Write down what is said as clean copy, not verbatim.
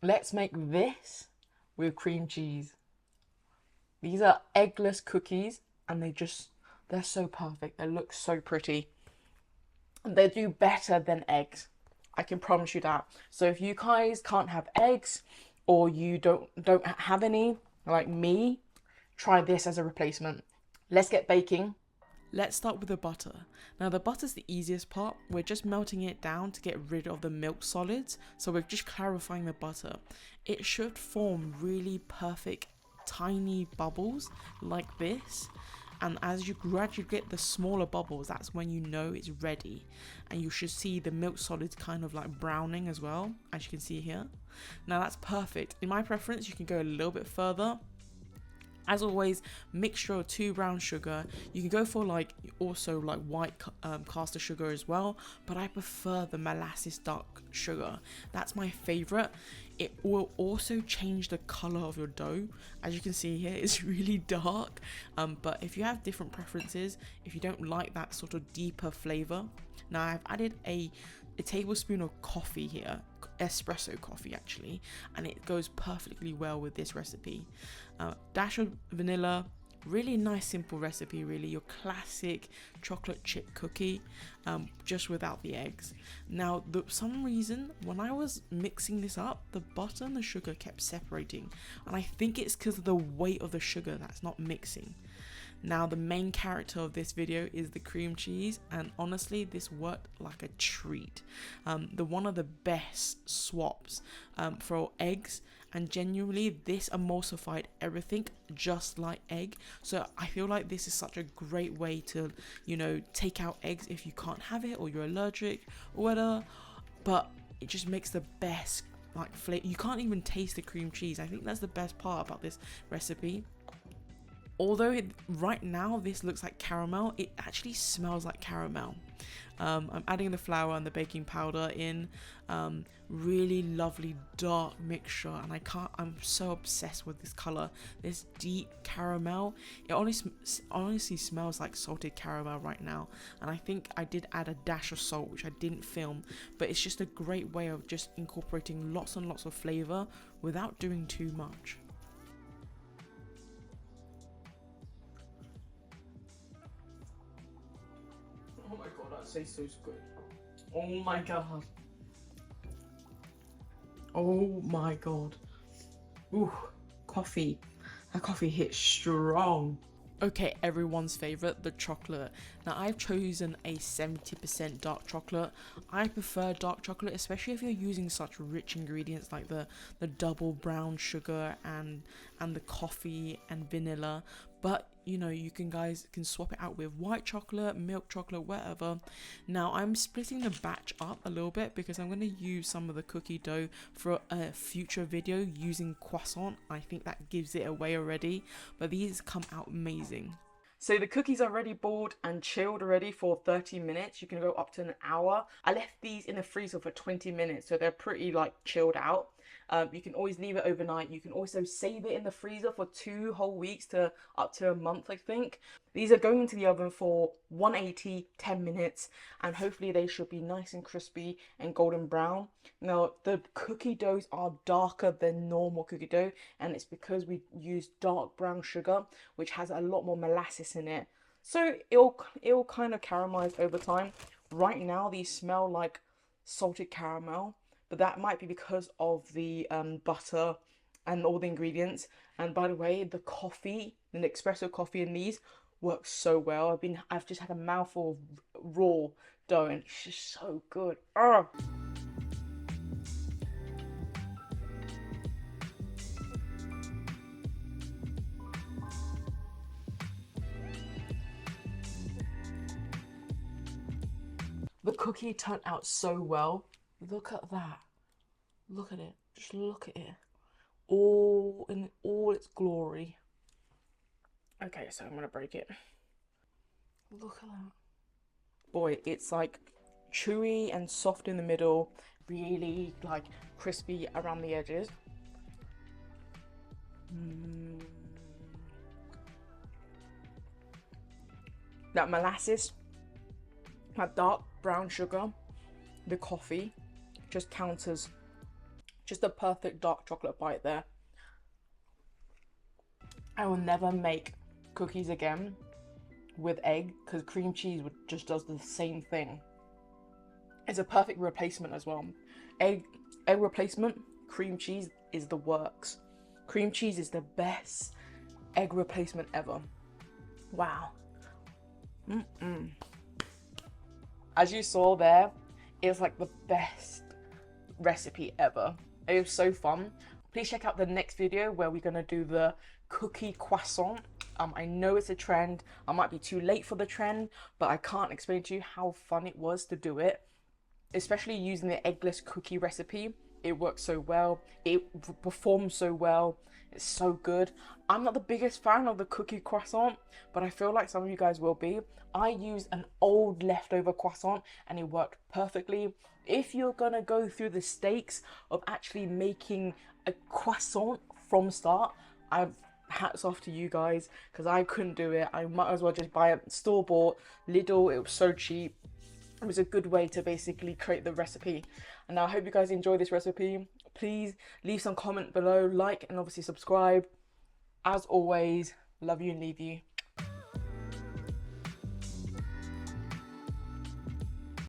Let's make this with cream cheese. These are eggless cookies and they're so perfect. They look so pretty. They do better than eggs. I can promise you that. So if you guys can't have eggs or you don't have any, like me, try this as a replacement. Let's get baking. Let's start with the butter. Now the butter's the easiest part. We're just melting it down to get rid of the milk solids. So we're just clarifying the butter. It should form really perfect tiny bubbles like this. And as you gradually get the smaller bubbles, that's when you know it's ready. And you should see the milk solids kind of like browning as well, as you can see here. Now that's perfect. In my preference, you can go a little bit further. As always, mixture of 2 brown sugar. You can go for like also like white caster sugar as well, but I prefer the molasses dark sugar. That's my favorite. It will also change the color of your dough. As you can see here, it's really dark, but if you have different preferences, if you don't like that sort of deeper flavor, now I've added a tablespoon of coffee here, espresso coffee actually, and it goes perfectly well with this recipe. Dash of vanilla, really nice simple recipe, really your classic chocolate chip cookie, just without the eggs. Now some reason when I was mixing this up, the butter and the sugar kept separating, and I think it's because of the weight of the sugar that's not mixing. Now the main character of this video is the cream cheese, and honestly this worked like a treat. One of the best swaps for eggs, and genuinely this emulsified everything just like egg. So I feel like this is such a great way to, you know, take out eggs if you can't have it or you're allergic or whatever, but it just makes the best like flavor. You can't even taste the cream cheese. I think that's the best part about this recipe. Although right now this looks like caramel, it actually smells like caramel. I'm adding the flour and the baking powder in. Really lovely dark mixture, and I'm so obsessed with this color, this deep caramel. It honestly smells like salted caramel right now, and I think I did add a dash of salt, which I didn't film, but it's just a great way of just incorporating lots and lots of flavor without doing too much. Oh my god, that tastes so good. Oh my god. Oh my god. Ooh, coffee. That coffee hits strong. Okay, everyone's favorite, the chocolate. Now I've chosen a 70% dark chocolate. I prefer dark chocolate, especially if you're using such rich ingredients like the double brown sugar and the coffee and vanilla. But you know, you guys can swap it out with white chocolate, milk chocolate, whatever. Now I'm splitting the batch up a little bit because I'm going to use some of the cookie dough for a future video using croissant. I think that gives it away already, but these come out amazing. So the cookies are already boiled and chilled already for 30 minutes. You can go up to an hour. I left these in the freezer for 20 minutes, so they're pretty like chilled out. You can always leave it overnight. You can also save it in the freezer for 2 whole weeks to up to a month, I think. These are going into the oven for 180, 10 minutes, and hopefully they should be nice and crispy and golden brown. Now, the cookie doughs are darker than normal cookie dough, and it's because we use dark brown sugar, which has a lot more molasses in it. So it'll kind of caramelize over time. Right now, these smell like salted caramel, but that might be because of the butter and all the ingredients. And by the way, the coffee, the espresso coffee in these works so well. I've just had a mouthful of raw dough and it's just so good. Ugh. The cookie turned out so well. Look at that. Look at it. Just look at it. All in all its glory. Okay, so I'm gonna break it. Look at that. Boy, it's like chewy and soft in the middle, really like crispy around the edges. That molasses, that dark brown sugar, the coffee just counters Just a perfect dark chocolate bite there. I will never make cookies again with egg because cream cheese just does the same thing. It's a perfect replacement as well. Egg replacement, cream cheese is the works. Cream cheese is the best egg replacement ever. Wow. As you saw there, it's like the best recipe ever. It was so fun. Please check out the next video where we're gonna do the cookie croissant. I know it's a trend. I might be too late for the trend, but I can't explain to you how fun it was to do it, especially using the eggless cookie recipe. It works so well. It performs so well. It's so good. I'm not the biggest fan of the cookie croissant, but I feel like some of you guys will be. I used an old leftover croissant and it worked perfectly. If you're gonna go through the stakes of actually making a croissant from start, hats off to you guys, because I couldn't do it. I might as well just buy it store-bought. Lidl, it was so cheap. It was a good way to basically create the recipe. And I hope you guys enjoy this recipe. Please leave some comment below, like, and obviously subscribe. As always, love you and leave you.